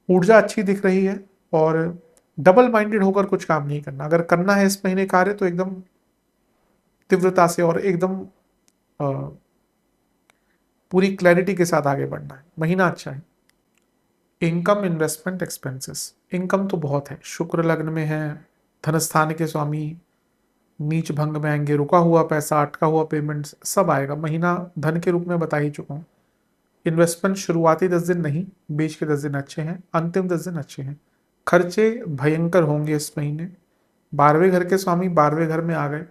A: ऊर्जा अच्छी दिख रही है, और डबल माइंडेड होकर कुछ काम नहीं करना। अगर करना है इस महीने कार्य, तो एकदम तीव्रता से और एकदम पूरी क्लैरिटी के साथ आगे बढ़ना है। महीना अच्छा है। इनकम, इन्वेस्टमेंट, एक्सपेंसेस, इनकम तो बहुत है, शुक्र लग्न में है, धन स्थान के स्वामी नीच भंग में आएंगे, रुका हुआ पैसा, अटका हुआ पेमेंट सब आएगा। महीना धन के रूप में बता ही चुका हूँ। इन्वेस्टमेंट शुरुआती 10 दिन नहीं, बीच के 10 दिन अच्छे हैं, अंतिम 10 दिन अच्छे हैं। खर्चे भयंकर होंगे इस महीने। 12वें घर के स्वामी 12वें घर में आ गए,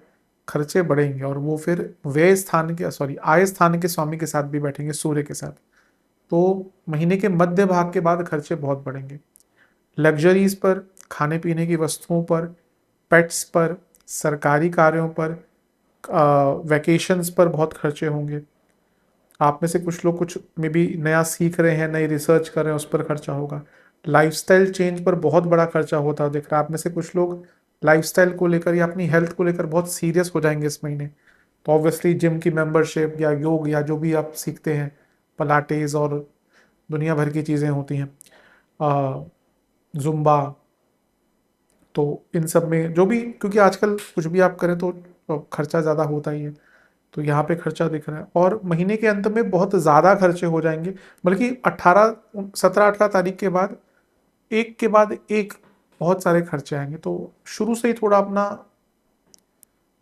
A: खर्चे बढ़ेंगे, और वो फिर व्यय स्थान के सॉरी आय स्थान के स्वामी के साथ भी बैठेंगे, सूर्य के साथ। तो महीने के मध्य भाग के बाद खर्चे बहुत बढ़ेंगे। लग्जरीज पर, खाने पीने की वस्तुओं पर, पेट्स पर, सरकारी कार्यों पर, वैकेशंस पर बहुत खर्चे होंगे। आप में से कुछ लोग कुछ में भी नया सीख रहे हैं, नई रिसर्च कर रहे हैं, उस पर खर्चा होगा। लाइफस्टाइल चेंज पर बहुत बड़ा खर्चा होता दिख रहा है। आप में से कुछ लोग लाइफस्टाइल को लेकर या अपनी हेल्थ को लेकर बहुत सीरियस हो जाएंगे इस महीने। तो ऑब्वियसली जिम की मेंबरशिप या योग या जो भी आप सीखते हैं, पलाटेज और दुनिया भर की चीज़ें होती हैं, जुम्बा, तो इन सब में जो भी, क्योंकि आजकल कुछ भी आप करें तो खर्चा ज़्यादा होता ही है, तो यहाँ पे खर्चा दिख रहा है। और महीने के अंत में बहुत ज़्यादा खर्चे हो जाएंगे, बल्कि 17-18 तारीख के बाद एक के बाद एक बहुत सारे खर्चे आएंगे। तो शुरू से ही थोड़ा अपना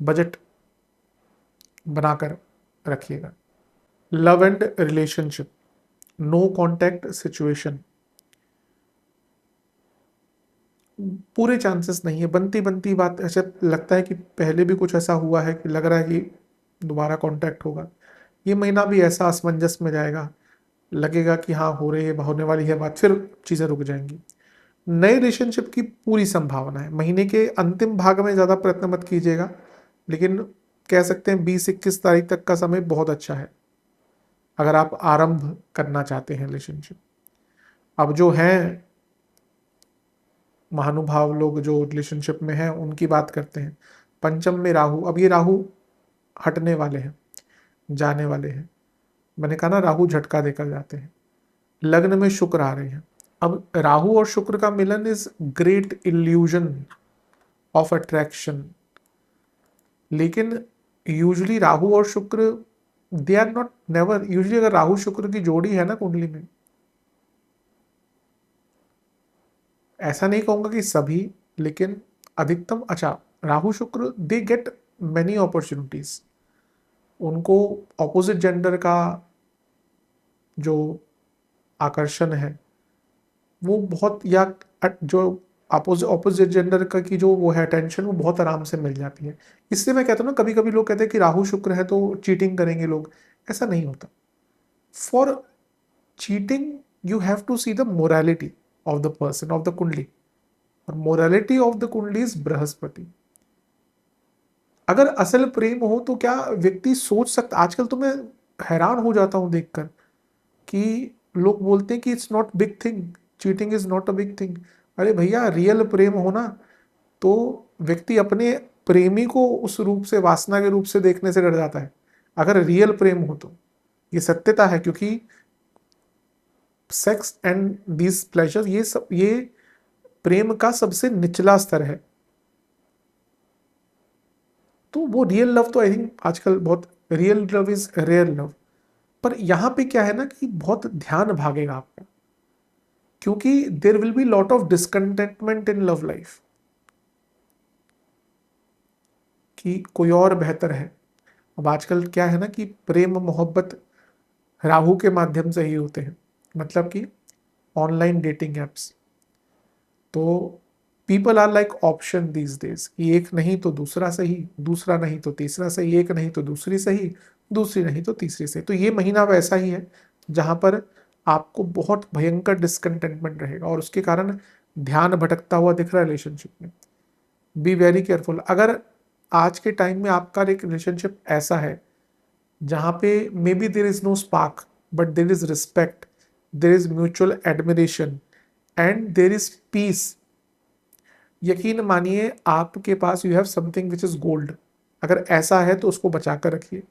A: बजट बनाकर रखिएगा। Love and relationship, no contact situation, पूरे चांसेस नहीं है। बनती बनती बात ऐसे लगता है कि पहले भी कुछ ऐसा हुआ है कि लग रहा है कि दोबारा कांटेक्ट होगा। ये महीना भी ऐसा असमंजस में जाएगा, लगेगा कि हाँ हो रही है, होने वाली है बात, फिर चीज़ें रुक जाएंगी। नए रिलेशनशिप की पूरी संभावना है। महीने के अंतिम भाग में ज़्यादा प्रयत्न मत कीजिएगा, लेकिन कह सकते हैं 20-21 तारीख तक का समय बहुत अच्छा है अगर आप आरंभ करना चाहते हैं रिलेशनशिप। अब जो हैं महानुभाव लोग जो रिलेशनशिप में हैं उनकी बात करते हैं। पंचम में राहु, अब ये राहु हटने वाले हैं, जाने वाले हैं। मैंने कहा ना राहु झटका देकर जाते हैं। लग्न में शुक्र आ रहे हैं। अब राहु और शुक्र का मिलन is great illusion of attraction, लेकिन यूजुअली राहु और Shukra they are not never, usually अगर राहु शुक्र की जोड़ी है ना कुंडली में, ऐसा नहीं कहूंगा कि सभी, लेकिन अधिकतम, अच्छा राहु शुक्र दे गेट मेनी अपॉर्चुनिटीज। उनको ऑपोजिट जेंडर का जो आकर्षण है वो बहुत, या जो ऑपोजिट जेंडर का की जो वो है अटेंशन, वो बहुत आराम से मिल जाती है। इसलिए मैं कहता हूँ ना, कभी कभी लोग कहते हैं कि राहु शुक्र है तो चीटिंग करेंगे लोग, ऐसा नहीं होता। For cheating you have to see the morality of the person, of the kundli, और morality of the kundli is Brihaspati. अगर असल प्रेम हो तो क्या व्यक्ति सोच सकता, आजकल तो मैं हैरान हो जाता हूं देखकर कि लोग बोलते हैं कि it's not big thing, cheating is not a big thing. अरे भैया, रियल प्रेम हो ना तो व्यक्ति अपने प्रेमी को उस रूप से, वासना के रूप से देखने से डर जाता है। अगर रियल प्रेम हो तो ये सत्यता है, क्योंकि सेक्स एंड दीज प्लेजर, ये सब, ये प्रेम का सबसे निचला स्तर है। तो वो रियल लव तो आई थिंक आजकल बहुत, real love is rare love. पर यहां पे क्या है ना कि बहुत ध्यान भागेगा आपका, क्योंकि there will be lot of discontentment in love life, कि कोई और बेहतर है। अब आजकल क्या है ना कि प्रेम मोहब्बत राहु के माध्यम से ही होते हैं, मतलब कि ऑनलाइन डेटिंग एप्स। तो people are like option these days, कि एक नहीं तो दूसरा सही, दूसरा नहीं तो तीसरा सही, एक नहीं तो दूसरी सही, दूसरी नहीं तो तीसरी सही। तो ये महीना वैसा ही है जहां पर आपको बहुत भयंकर डिसकंटेंटमेंट रहेगा, और उसके कारण ध्यान भटकता हुआ दिख रहा है रिलेशनशिप में। Be very careful. अगर आज के टाइम में आपका एक रिलेशनशिप ऐसा है जहां पे may be there is no spark, but there is respect, there is mutual admiration and there is peace, यकीन मानिए आपके पास you have something which is gold. अगर ऐसा है तो उसको बचा कर रखिए,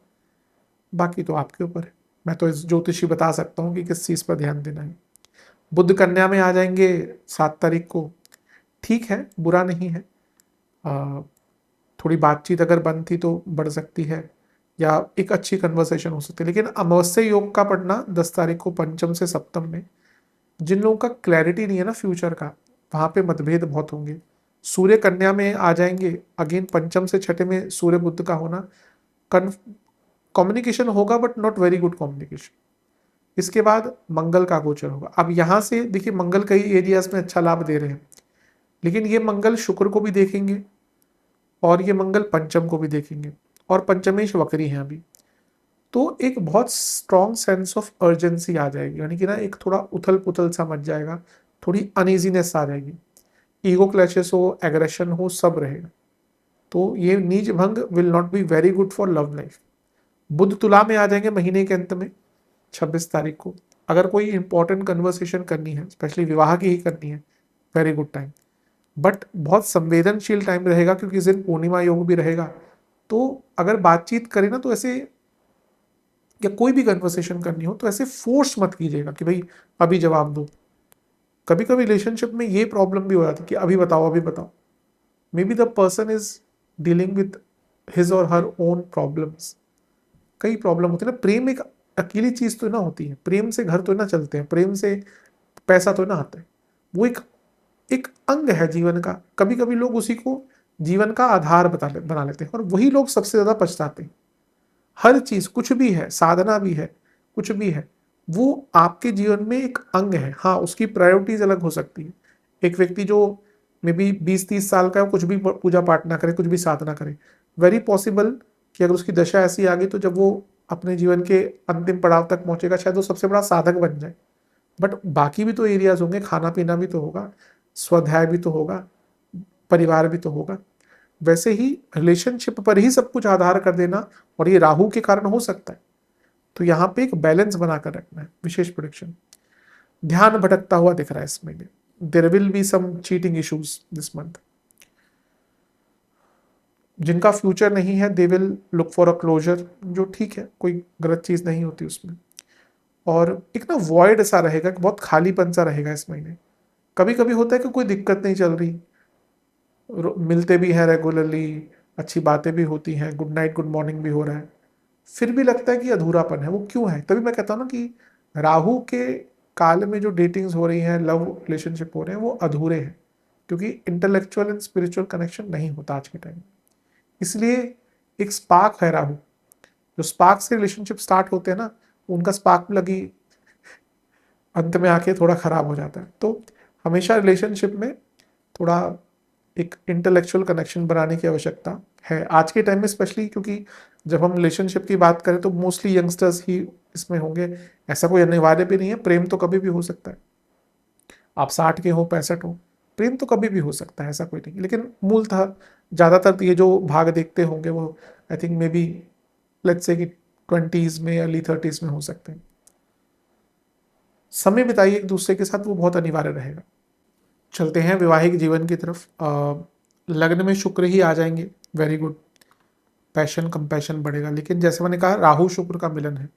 A: बाकी तो आपके ऊपर है। मैं तो इस ज्योतिषी बता सकता हूँ कि किस चीज़ पर ध्यान देना है। बुध कन्या में आ जाएंगे 7 तारीख को, ठीक है, बुरा नहीं है। थोड़ी बातचीत अगर बंद थी तो बढ़ सकती है, या एक अच्छी कन्वर्सेशन हो सकती है। लेकिन अमावस्या योग का पढ़ना 10 तारीख को पंचम से सप्तम में, जिन लोगों का क्लैरिटी नहीं है ना फ्यूचर का, वहाँ पे मतभेद बहुत होंगे। सूर्य कन्या में आ जाएंगे, अगेन पंचम से छठे में सूर्य बुद्ध का होना, कम्युनिकेशन होगा but not very good communication. इसके बाद मंगल का गोचर होगा। अब यहाँ से देखिए, मंगल कई एरियाज में अच्छा लाभ दे रहे हैं, लेकिन ये मंगल शुक्र को भी देखेंगे और ये मंगल पंचम को भी देखेंगे, और पंचमेश वक्री हैं अभी। तो एक बहुत स्ट्रॉन्ग सेंस ऑफ अर्जेंसी आ जाएगी, यानी कि ना एक थोड़ा उथल पुथल सा मच जाएगा, थोड़ी अनइजीनेस आ जाएगी, ईगो क्लैशेस हो, एग्रेशन हो, सब रहेगा। तो ये नीच भंग will not be very good for love life. Budh Tula में आ जाएंगे महीने के अंत में 26 तारीख को। अगर कोई इंपॉर्टेंट कन्वर्सेशन करनी है, स्पेशली विवाह की ही करनी है, वेरी गुड टाइम। बट बहुत संवेदनशील टाइम रहेगा, क्योंकि इस दिन पूर्णिमा योग भी रहेगा। तो अगर बातचीत करें ना तो ऐसे, या कोई भी कन्वर्सेशन करनी हो तो ऐसे फोर्स मत कीजिएगा कि भाई अभी जवाब दो। कभी कभी रिलेशनशिप में ये प्रॉब्लम भी हो जाती है कि अभी बताओ अभी बताओ। May be the person is dealing with his और हर ओन प्रॉब्लम्स। कई प्रॉब्लम होती है ना, प्रेम एक अकेली चीज तो ना होती है, प्रेम से घर तो ना चलते हैं, प्रेम से पैसा तो ना आता है। वो एक एक अंग है जीवन का। कभी कभी लोग उसी को जीवन का आधार बना लेते हैं, और वही लोग सबसे ज्यादा पछताते हैं। हर चीज, कुछ भी है, साधना भी है, कुछ भी है, वो आपके जीवन में एक अंग है। हाँ, उसकी प्रायोरिटीज अलग हो सकती है। एक व्यक्ति जो मे बी 20-30 साल का है, कुछ भी पूजा पाठ ना करे, कुछ भी साधना करे, वेरी पॉसिबल कि अगर उसकी दशा ऐसी आ गई तो जब वो अपने जीवन के अंतिम पड़ाव तक पहुंचेगा, शायद वो सबसे बड़ा साधक बन जाए। बट बाकी भी तो एरियाज होंगे, खाना पीना भी तो होगा, स्वाध्याय भी तो होगा, परिवार भी तो होगा। वैसे ही रिलेशनशिप पर ही सब कुछ आधार कर देना, और ये राहु के कारण हो सकता है। तो यहाँ पे एक बैलेंस बनाकर रखना है। विशेष प्रोडिक्शन, ध्यान भटकता हुआ दिख रहा है इस महीने। There will be some cheating issues this month. जिनका फ्यूचर नहीं है they will look for a closure, जो ठीक है, कोई गलत चीज नहीं होती उसमें। और एक ना वॉइड सा रहेगा, बहुत खालीपन सा रहेगा इस महीने। कभी कभी होता है कि कोई दिक्कत नहीं चल रही, मिलते भी हैं रेगुलरली, अच्छी बातें भी होती हैं, गुड नाइट गुड मॉर्निंग भी हो रहा है, फिर भी लगता है कि अधूरापन है। वो क्यों है? तभी मैं कहता हूँ ना कि राहु के काल में जो डेटिंग्स हो रही हैं, लव रिलेशनशिप हो रहे हैं, वो अधूरे हैं, क्योंकि इंटेलेक्चुअल एंड स्पिरिचुअल कनेक्शन नहीं होता आज के टाइम में। इसलिए एक स्पार्क है राहु, जो स्पार्क से रिलेशनशिप स्टार्ट होते हैं ना, उनका स्पार्क लगी अंत में आके थोड़ा खराब हो जाता है। तो हमेशा रिलेशनशिप में थोड़ा एक इंटेलेक्चुअल कनेक्शन बनाने की आवश्यकता है आज के टाइम में, स्पेशली क्योंकि जब हम रिलेशनशिप की बात करें तो मोस्टली यंगस्टर्स ही इसमें होंगे। ऐसा कोई अनिवार्य भी नहीं है, प्रेम तो कभी भी हो सकता है। आप 60 के हो, 65 हो, प्रेम तो कभी भी हो सकता है, ऐसा कोई नहीं। लेकिन मूलतः ज़्यादातर ये जो भाग देखते होंगे वो I think may be let's say कि 20s में, अर्ली 30s में हो सकते हैं। समय बिताइए एक दूसरे के साथ, वो बहुत अनिवार्य रहेगा। चलते हैं वैवाहिक जीवन की तरफ। लग्न में शुक्र ही आ जाएंगे, वेरी गुड, पैशन कंपैशन बढ़ेगा। लेकिन जैसे मैंने कहा राहु शुक्र का मिलन है,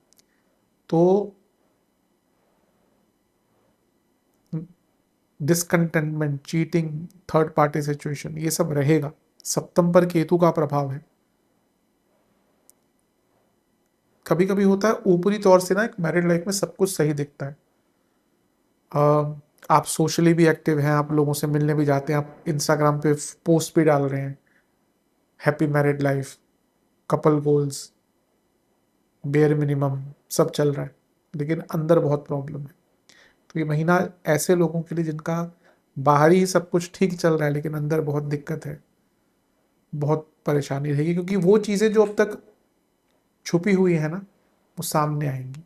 A: तो discontentment, cheating, third party situation, ये सब रहेगा। सप्तम पर केतु का प्रभाव है। कभी कभी होता है ऊपरी तौर से ना एक मैरिड लाइफ में सब कुछ सही दिखता है, आप सोशली भी एक्टिव हैं, आप लोगों से मिलने भी जाते हैं, आप इंस्टाग्राम पे पोस्ट भी डाल रहे हैं, happy married life, couple goals, bare minimum, सब चल रहा है, लेकिन अंदर बहुत प्रॉब्लम है। तो ये महीना ऐसे लोगों के लिए जिनका बाहरी सब कुछ ठीक चल रहा है लेकिन अंदर बहुत दिक्कत है, बहुत परेशानी रहेगी, क्योंकि वो चीज़ें जो अब तक छुपी हुई है ना, वो सामने आएंगी।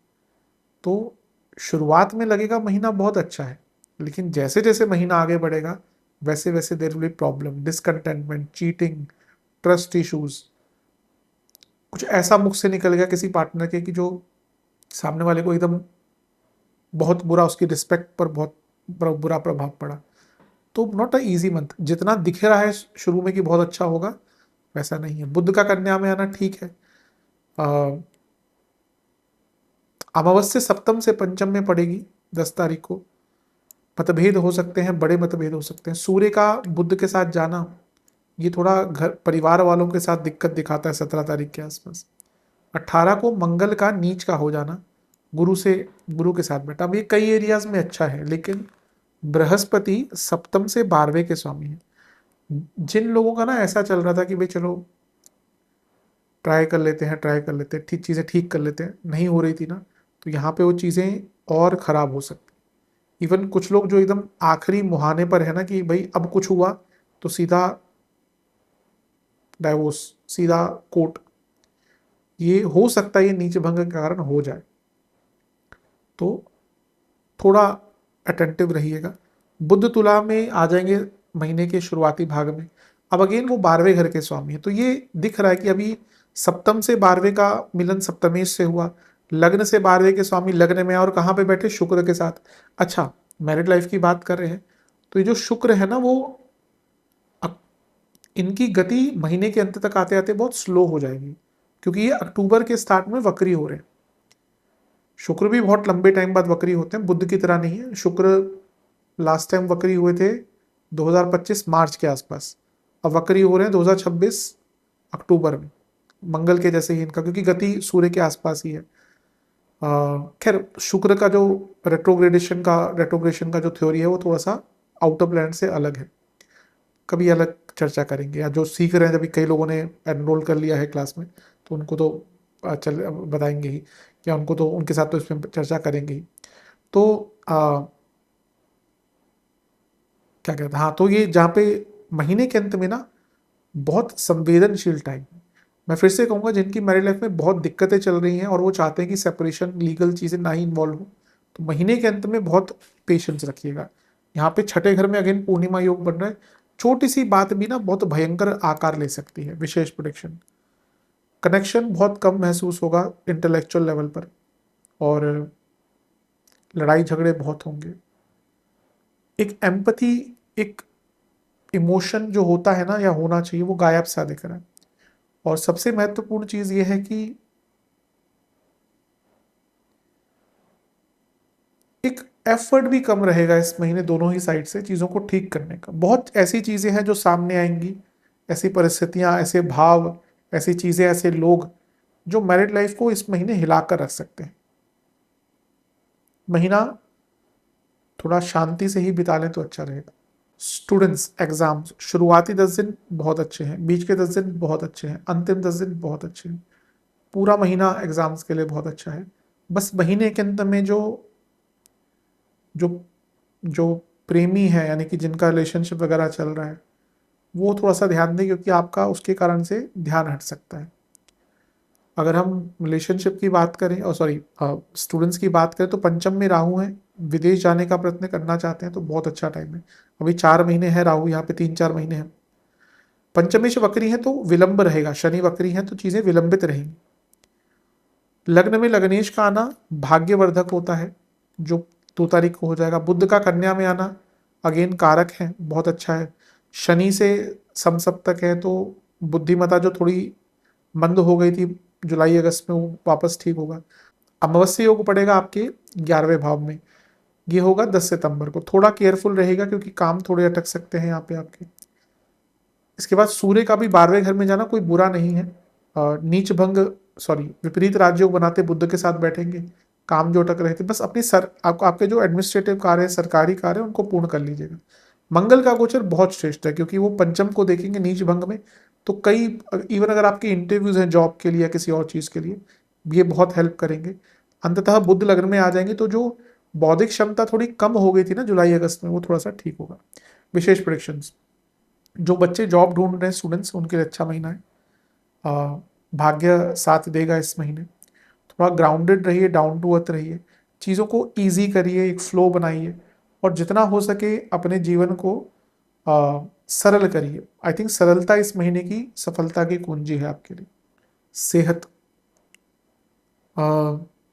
A: तो शुरुआत में लगेगा महीना बहुत अच्छा है, लेकिन जैसे जैसे महीना आगे बढ़ेगा वैसे वैसे there will be problem, discontentment, cheating, trust issues. कुछ ऐसा मुख से निकल गया किसी पार्टनर के कि जो सामने वाले को एकदम बहुत बुरा, उसकी रिस्पेक्ट पर बहुत बुरा प्रभाव पड़ा। तो नॉट अ इजी मंथ। जितना दिख रहा है शुरू में कि बहुत अच्छा होगा, वैसा नहीं है। बुध का कन्या में आना ठीक है। अमावस्या सप्तम से पंचम में पड़ेगी 10 तारीख को। मतभेद हो सकते हैं, बड़े मतभेद हो सकते हैं। सूर्य का बुध के साथ जाना ये थोड़ा घर परिवार वालों के साथ दिक्कत दिखाता है 17 तारीख के आसपास। 18 को मंगल का नीच का हो जाना, गुरु के साथ बैठा। अब ये कई एरियाज में अच्छा है, लेकिन बृहस्पति सप्तम से 12वें के स्वामी है। जिन लोगों का ना ऐसा चल रहा था कि भाई चलो ट्राई कर लेते हैं, ठीक चीज़ें ठीक कर लेते हैं, नहीं हो रही थी ना, तो यहाँ पे वो चीज़ें और ख़राब हो सकती। इवन कुछ लोग जो एकदम आखिरी मुहाने पर है ना कि भाई अब कुछ हुआ तो सीधा डाइवोर्स, सीधा कोर्ट, ये हो सकता है, ये नीच भंग के कारण हो जाए। तो थोड़ा अटेंटिव रहिएगा। बुध तुला में आ जाएंगे महीने के शुरुआती भाग में। अब अगेन वो 12वें घर के स्वामी है, तो ये दिख रहा है कि अभी सप्तम से 12वें का मिलन सप्तमेश से हुआ, लग्न से 12वें के स्वामी लग्न में, और कहाँ पे बैठे? शुक्र के साथ। अच्छा, मैरिड लाइफ की बात कर रहे हैं, तो ये जो शुक्र है ना, वो इनकी गति महीने के अंत तक आते आते बहुत स्लो हो जाएगी, क्योंकि ये अक्टूबर के स्टार्ट में वक्री हो रहे हैं। शुक्र भी बहुत लंबे टाइम बाद वक्री होते हैं, बुध की तरह नहीं है। शुक्र लास्ट टाइम वक्री हुए थे 2025 मार्च के आसपास, अब वक्री हो रहे हैं 2026 अक्टूबर में, मंगल के जैसे ही इनका, क्योंकि गति सूर्य के आसपास ही है। खैर, शुक्र का जो रेट्रोग्रेशन का जो थ्योरी है वो थोड़ा सा आउटर प्लैनेट से अलग है, कभी अलग चर्चा करेंगे। या जो सीख रहे हैं, जब कई लोगों ने एनरोल कर लिया है क्लास में, तो उनको तो चल बताएंगे ही, या उनको तो उनके साथ तो इसमें चर्चा करेंगे ही। तो क्या कहते हैं, हाँ, तो ये जहाँ पे महीने के अंत में ना बहुत संवेदनशील टाइम, मैं फिर से कहूँगा, जिनकी मैरिज लाइफ में बहुत दिक्कतें चल रही हैं और वो चाहते हैं कि सेपरेशन, लीगल चीज़ें ना ही इन्वॉल्व हो, तो महीने के अंत में बहुत पेशेंस रखिएगा। यहाँ पे छठे घर में अगेन पूर्णिमा योग बन रहा है। छोटी सी बात भी ना बहुत भयंकर आकार ले सकती है। विशेष प्रोडिक्शन, कनेक्शन बहुत कम महसूस होगा इंटेलेक्चुअल लेवल पर, और लड़ाई झगड़े बहुत होंगे। एक एम्पथी, एक इमोशन जो होता है ना, या होना चाहिए, वो गायब सा दिख रहा है। और सबसे महत्वपूर्ण चीज ये है कि एक एफर्ट भी कम रहेगा इस महीने दोनों ही साइड से चीजों को ठीक करने का। बहुत ऐसी चीजें हैं जो सामने आएंगी, ऐसी परिस्थितियां, ऐसे भाव, ऐसी चीजें, ऐसे लोग जो मैरिड लाइफ को इस महीने हिलाकर रख सकते हैं। महीना थोड़ा शांति से ही बिता लें तो अच्छा रहेगा। स्टूडेंट्स, एग्जाम्स, शुरुआती 10 दिन बहुत अच्छे हैं, बीच के 10 दिन बहुत अच्छे हैं, अंतिम 10 दिन बहुत अच्छे हैं, पूरा महीना एग्जाम्स के लिए बहुत अच्छा है। बस महीने के अंत में जो जो जो प्रेमी है, यानी कि जिनका रिलेशनशिप वगैरह चल रहा है, वो थोड़ा सा ध्यान दें, क्योंकि आपका उसके कारण से ध्यान हट सकता है। अगर हम रिलेशनशिप की बात करें, और सॉरी स्टूडेंट्स की बात करें, तो पंचम में राहु है, विदेश जाने का प्रयत्न करना चाहते हैं तो बहुत अच्छा टाइम है। अभी 4 महीने है राहु यहाँ पे, 3-4 महीने हैं। पंचमेश वक्री है तो विलंब रहेगा, शनि वक्री है तो चीजें विलंबित रहेंगी। लग्न में लग्नेश का आना भाग्यवर्धक होता है, जो 2 तारीख को हो जाएगा। बुध का कन्या में आना अगेन कारक है, बहुत अच्छा है। शनि से समसप्तक है, तो बुद्धिमता जो थोड़ी मंद हो गई थी जुलाई अगस्त में, वो वापस ठीक होगा। अमावस्या योग पड़ेगा आपके 11वें भाव में, ये होगा 10 सितंबर को। थोड़ा केयरफुल रहेगा क्योंकि काम थोड़े अटक सकते हैं यहाँ पे आपके। इसके बाद सूर्य का भी 12वें घर में जाना कोई बुरा नहीं है। नीच भंग, सॉरी विपरीत राजयोग बनाते बुद्ध के साथ बैठेंगे, काम जो अटक रहे थे, बस अपनी आपके जो एडमिनिस्ट्रेटिव कार्य है, सरकारी कार्य है, उनको पूर्ण कर लीजिएगा। मंगल का गोचर बहुत श्रेष्ठ है, क्योंकि वो पंचम को देखेंगे नीच भंग में, तो कई, इवन अगर आपके इंटरव्यूज हैं जॉब के लिए या किसी और चीज के लिए, ये बहुत हेल्प करेंगे। अंततः बुद्ध लग्न में आ जाएंगे, तो जो बौद्धिक क्षमता थोड़ी कम हो गई थी ना जुलाई अगस्त में, वो थोड़ा सा ठीक होगा। विशेष प्रेडिक्शंस, जो बच्चे जॉब ढूंढ रहे हैं, स्टूडेंट्स, उनके लिए अच्छा महीना है। भाग्य साथ देगा इस महीने। थोड़ा ग्राउंडेड रहिए, डाउन टू अर्थ रहिए, चीज़ों को ईजी करिए, एक फ्लो बनाइए, और जितना हो सके अपने जीवन को सरल करिए। आई थिंक सरलता इस महीने की सफलता की कुंजी है आपके लिए। सेहत,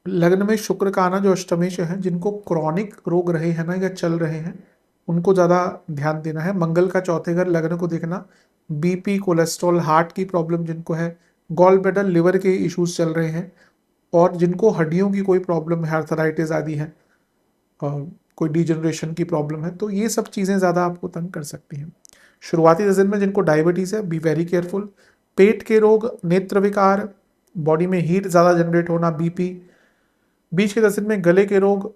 A: लग्न में शुक्र का आना जो अष्टमेश है, जिनको क्रॉनिक रोग रहे हैं ना या चल रहे हैं, उनको ज़्यादा ध्यान देना है। मंगल का चौथे घर लग्न को देखना, बीपी, कोलेस्ट्रॉल, हार्ट की प्रॉब्लम जिनको है, गॉल ब्लैडर, लिवर के इश्यूज चल रहे हैं, और जिनको हड्डियों की कोई प्रॉब्लम है, आर्थराइटिस आदि है, कोई डिजनरेशन की प्रॉब्लम है, तो ये सब चीज़ें ज़्यादा आपको तंग कर सकती हैं। शुरुआती दिन में जिनको डायबिटीज़ है, बी वेरी केयरफुल। पेट के रोग, नेत्र विकार, बॉडी में हीट ज़्यादा जनरेट होना, बीपी। बीच के 10 दिन में गले के रोग,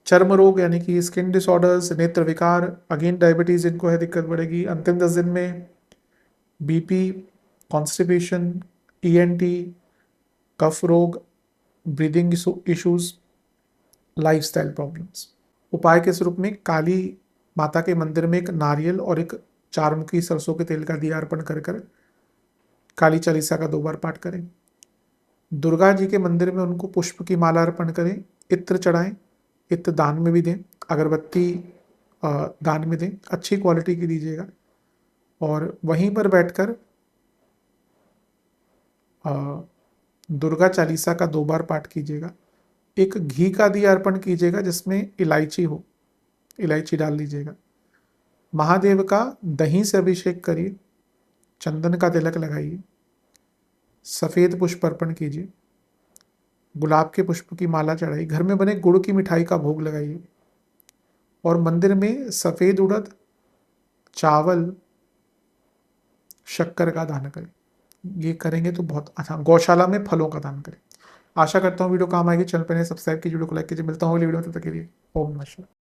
A: चर्म रोग यानी कि स्किन डिसऑर्डर्स, नेत्र विकार, अगेन डायबिटीज़ जिनको है दिक्कत बढ़ेगी। अंतिम 10 दिन में बीपी, कॉन्स्टिपेशन, ईएनटी, कफ रोग, ब्रीदिंग इश्यूज, लाइफस्टाइल प्रॉब्लम्स। उपाय के स्वरूप में काली माता के मंदिर में एक नारियल और एक 4 मुखी सरसों के तेल का दिया अर्पण कर कर काली चालीसा का 2 बार पाठ करें। दुर्गा जी के मंदिर में उनको पुष्प की माला अर्पण करें, इत्र चढ़ाएं, इत्र दान में भी दें, अगरबत्ती दान में दें, अच्छी क्वालिटी की दीजिएगा। और वहीं पर बैठकर दुर्गा चालीसा का 2 बार पाठ कीजिएगा। एक घी का दिया अर्पण कीजिएगा जिसमें इलायची हो, इलायची डाल लीजिएगा। महादेव का दही से अभिषेक करिए, चंदन का तिलक लगाइए, सफ़ेद पुष्प अर्पण कीजिए, गुलाब के पुष्प की माला चढ़ाइए, घर में बने गुड़ की मिठाई का भोग लगाइए, और मंदिर में सफ़ेद उड़द, चावल, शक्कर का दान करें। ये करेंगे तो बहुत अच्छा। गौशाला में फलों का दान करें। आशा करता हूँ वीडियो काम आएगी। चैनल पर सब्सक्राइब कीजिए, वीडियो को लाइक कीजिए। मिलता हूँ अगली वीडियो में, तब तक के लिए ओम नमः शिवाय।